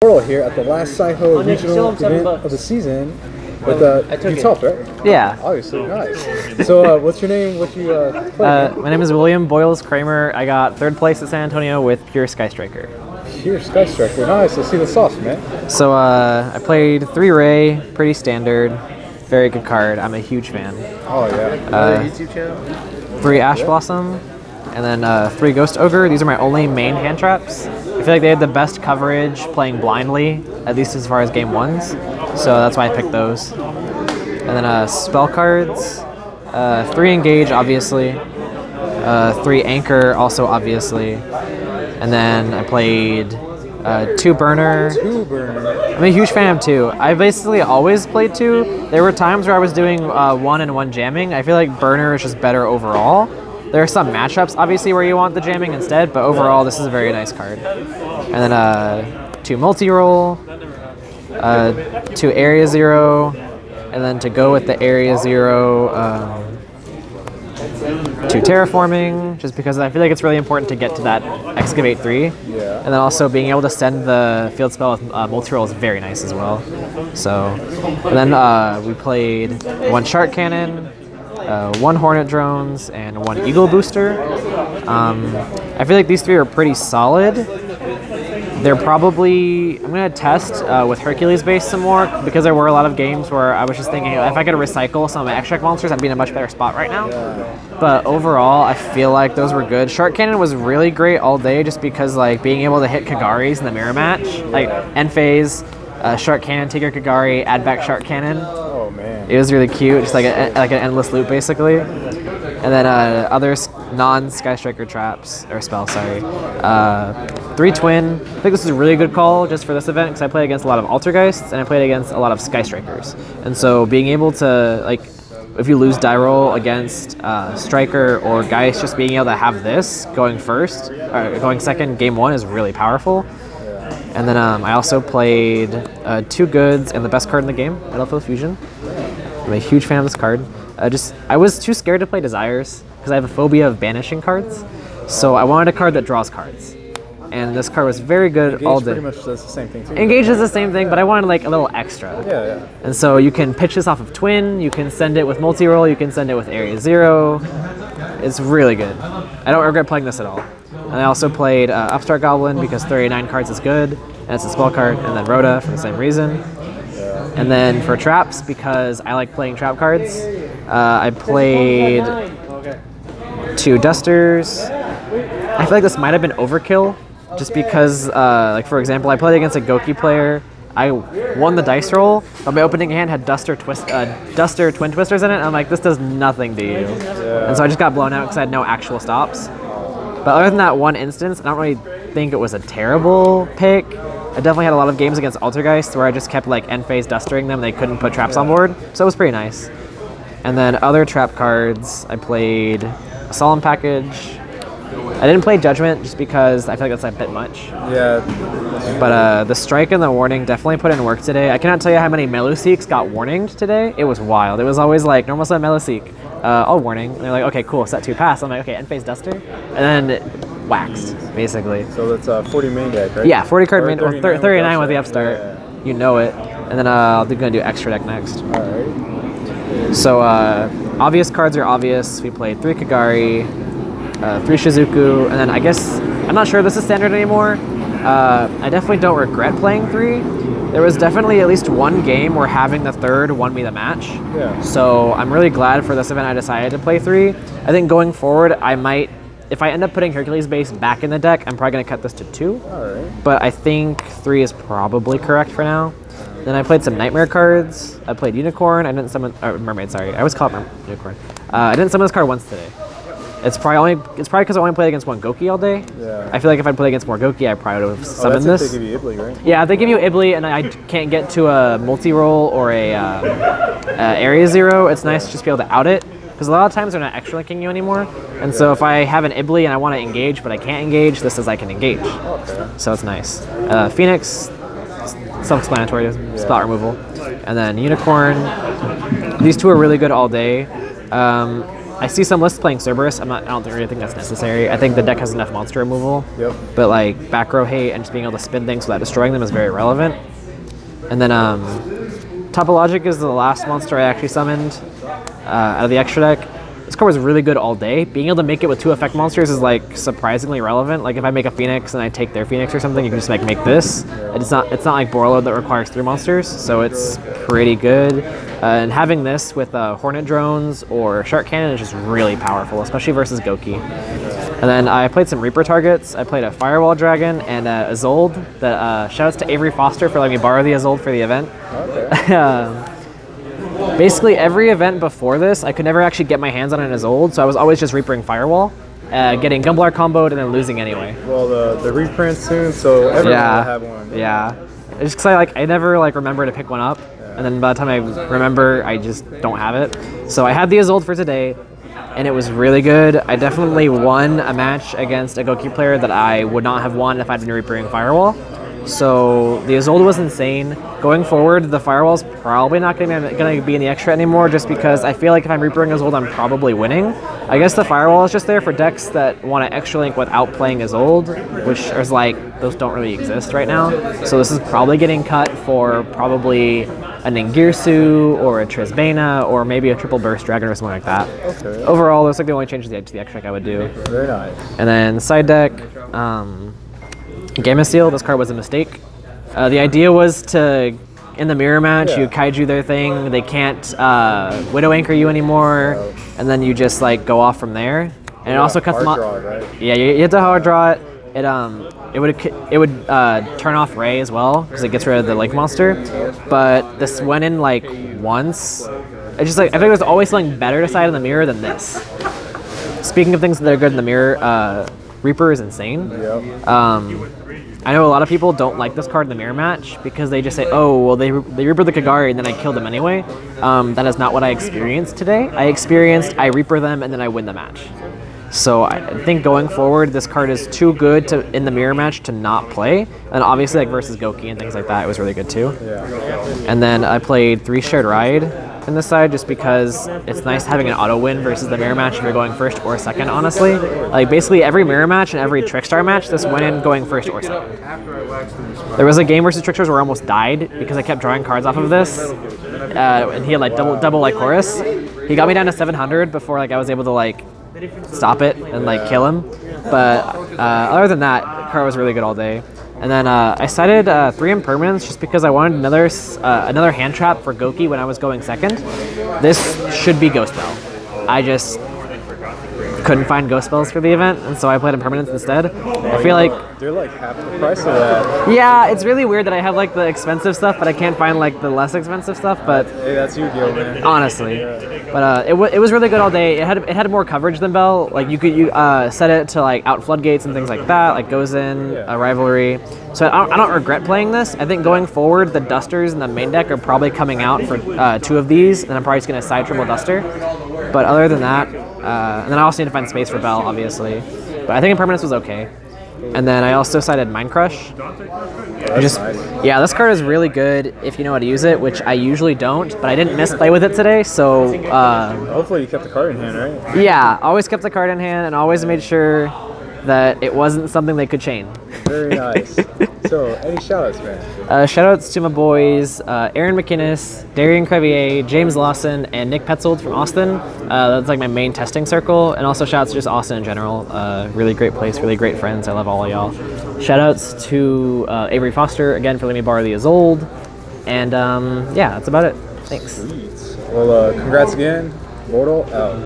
Bortle here at the last CYHO regional event of the season with Utah, right? Yeah. Obviously, nice. So, what's your name? What you play? My name is William Boyles Kramer. I got 3rd place at San Antonio with Pure Sky Striker. Pure Sky Striker, nice. Let's see the sauce, man. So I played 3 Ray, pretty standard, very good card. I'm a huge fan. Oh yeah. YouTube channel. 3 Ash Blossom, and then 3 Ghost Ogre. These are my only main hand traps. I feel like they had the best coverage playing blindly, at least as far as game 1s. So that's why I picked those. And then spell cards, 3 Engage, obviously. 3 Anchor, also obviously. And then I played 2 Burner. 2 Burner. I'm a huge fan of 2. I basically always played 2. There were times where I was doing 1 and 1 jamming. I feel like Burner is just better overall. There are some matchups, obviously, where you want the jamming instead, but overall, this is a very nice card. And then 2 Multi-Roll, 2 Area 0, and then to go with the Area 0, 2 Terraforming, just because I feel like it's really important to get to that Excavate 3. Yeah. And then also being able to send the field spell with Multi-Roll is very nice as well. So, and then we played 1 Shark Cannon, 1 Hornet Drones, and 1 Eagle Booster. I feel like these 3 are pretty solid. They're probably, I'm going to test with Hercules base some more, because there were a lot of games where I was just thinking if I could recycle some of my extract monsters, I'd be in a much better spot right now. Yeah. But overall, I feel like those were good. Shark Cannon was really great all day, just because like being able to hit Kagaris in the mirror match, like end phase, Shark Cannon, take your Kagari, add back Shark Cannon. Oh man. It was really cute, just like an endless loop basically. And then other non-Sky Striker traps, or spells, sorry. 3 Twin. I think this is a really good call just for this event, because I played against a lot of Altergeists, and I played against a lot of Sky Strikers. And so being able to, like, if you lose die roll against Striker or Geist, just being able to have this going first, or going second, game 1 is really powerful. And then I also played 2 Goods and the best card in the game, Battlefield Fusion. I'm a huge fan of this card. I was too scared to play Desires, because I have a phobia of banishing cards. So I wanted a card that draws cards. And this card was very good Engage all day. pretty much does the same thing too. Engage is the same thing, but I wanted like a little extra. Yeah. And so you can pitch this off of Twin, you can send it with Multi-Roll, you can send it with Area 0. It's really good. I don't regret playing this at all. And I also played Upstart Goblin, because 39 cards is good, and it's a spell card, and then Rhoda for the same reason. And then for traps, because I like playing trap cards, I played 2 Dusters. I feel like this might have been overkill, just because, like for example, I played against a Goki player. I won the dice roll, but my opening hand had Duster Twin Twisters in it, and I'm like, this does nothing to you. And so I just got blown out because I had no actual stops. But other than that one instance, I don't really think it was a terrible pick. I definitely had a lot of games against Altergeists where I just kept like end phase dustering them, they couldn't put traps on board, so it was pretty nice. And then other trap cards, I played a Solemn Package. I didn't play Judgment just because I feel like that's a bit much. Yeah. But the Strike and the Warning definitely put in work today. I cannot tell you how many Meluseeks got warninged today. It was wild. It was always like, normal set Meluseek, all warning. And they're like, okay, cool, set 2 pass. I'm like, okay, end phase Duster. And then it waxed, basically. So that's 40 main deck, right? Yeah, 40 card main, 39 with the upstart. Yeah. You know it. And then I'm gonna do extra deck next. Alright. So obvious cards are obvious. We played 3 Kagari, 3 Shizuku, and then I guess, I'm not sure if this is standard anymore. I definitely don't regret playing 3. There was definitely at least 1 game where having the 3rd won me the match. Yeah. So I'm really glad for this event I decided to play 3. I think going forward, I might, if I end up putting Hercules base back in the deck, I'm probably going to cut this to 2. Alright. But I think 3 is probably correct for now. Then I played some Nightmare cards. I played Unicorn. I didn't summon, Mermaid, sorry. I always call it Unicorn. I didn't summon this card once today. It's probably because I only played against 1 Goki all day. Yeah. I feel like if I'd played against more Goki, I probably would have summoned this. That's if they give you Ibli, right? Yeah, if they give you Ibli and I can't get to a multi-roll or a Area 0, it's nice to just be able to out it. Because a lot of times they're not extra linking you anymore. And so if I have an Ibli and I want to engage, but I can't engage, this says I can engage. Okay. So it's nice. Phoenix, self-explanatory, spot removal. And then Unicorn. These 2 are really good all day. I see some lists playing Cerberus. I don't really think that's necessary. I think the deck has enough monster removal. Yep. But like back row hate and just being able to spin things without destroying them is very relevant. And then Topologic is the last monster I actually summoned out of the extra deck. This card was really good all day. Being able to make it with 2 effect monsters is like surprisingly relevant. Like if I make a Phoenix and I take their Phoenix or something, you can just make this. It's not like Bortle that requires 3 monsters, so it's pretty good. And having this with Hornet Drones or Shark Cannon is just really powerful, especially versus Goki. And then I played some Reaper targets. I played a Firewall Dragon and Isolde. Shoutouts to Avery Foster for letting me borrow the Isolde for the event. Okay. Basically, every event before this, I could never actually get my hands on an Isolde, so I was always just Reapering Firewall, getting Gumblar comboed and then losing anyway. Well, the reprint soon, so everyone will have one. Yeah. It's just because I never remember to pick one up, and then by the time I remember, I just don't have it. So I had the Isolde for today, and it was really good. I definitely won a match against a Goki player that I would not have won if I'd been Reapering Firewall. So the Isolde was insane. Going forward, the Firewall's probably not going to be in the extra anymore just because I feel like if I'm Reapering Isolde, I'm probably winning. I guess the Firewall is just there for decks that want to extra link without playing Isolde, which is those don't really exist right now. So this is probably getting cut for probably a Ningirsu or a Trisbana or maybe a Triple Burst Dragon or something like that. Okay. Overall, looks like the only change to the extra deck I would do. Very nice. And then side deck, Gamma Seal, this card was a mistake. The idea was to, in the mirror match, you kaiju their thing, they can't Widow Anchor you anymore, and then you just go off from there. And it also cuts them off. Right? Yeah, you have to hard draw it. It would turn off Ray as well because it gets rid of the link monster. But this went in once. It's just I think there's always something better to side in the mirror than this. Speaking of things that are good in the mirror, Reaper is insane. Yep. I know a lot of people don't like this card in the mirror match because they just say, oh, well, they Reaper the Kagari and then I kill them anyway. That is not what I experienced today. I Reaper them and then I win the match. So I think going forward, this card is too good in the mirror match to not play. And obviously versus Goki and things like that, it was really good too. Yeah. And then I played 3 Shared Ride in this side just because it's nice having an auto win versus the mirror match if you're going first or second, honestly. Basically every mirror match and every Trickstar match, this went in going first or second. There was a game versus Trickstars where I almost died because I kept drawing cards off of this. And he had double chorus. He got me down to 700 before I was able to stop it and kill him. But other than that, the card was really good all day. And then I sided 3 Impermanents just because I wanted another hand trap for Goki when I was going second. This should be Ghost Bell. I just couldn't find Ghost Spells for the event, and so I played Impermanence instead. I feel like they're half the price of that. Yeah, it's really weird that I have the expensive stuff, but I can't find the less expensive stuff. But hey, that's Yu-Gi-Oh, man. Honestly, but it was really good all day. It had more coverage than Bell. You could set it to out floodgates and things like that. Goes in a rivalry. So I don't regret playing this. I think going forward, the Dusters in the main deck are probably coming out for 2 of these, and I'm probably just gonna side Triple Duster. But other than that, and then I also need to find space for Bell, obviously. But I think Impermanence was okay. And then I also sided Mind Crush. Yeah, this card is really good if you know how to use it, which I usually don't, but I didn't misplay with it today, so... hopefully you kept the card in hand, right? Yeah, always kept the card in hand and always made sure that it wasn't something they could chain. Very nice. So, any shoutouts, man? Shoutouts to my boys, Aaron McInnes, Darian Crevier, James Lawson, and Nick Petzold from Austin. That's my main testing circle. And also shoutouts to just Austin in general. Really great place, really great friends. I love all of y'all. Shoutouts to Avery Foster, again, for letting me borrow the Isolde. And yeah, that's about it. Thanks. Well, congrats again. Bortle out.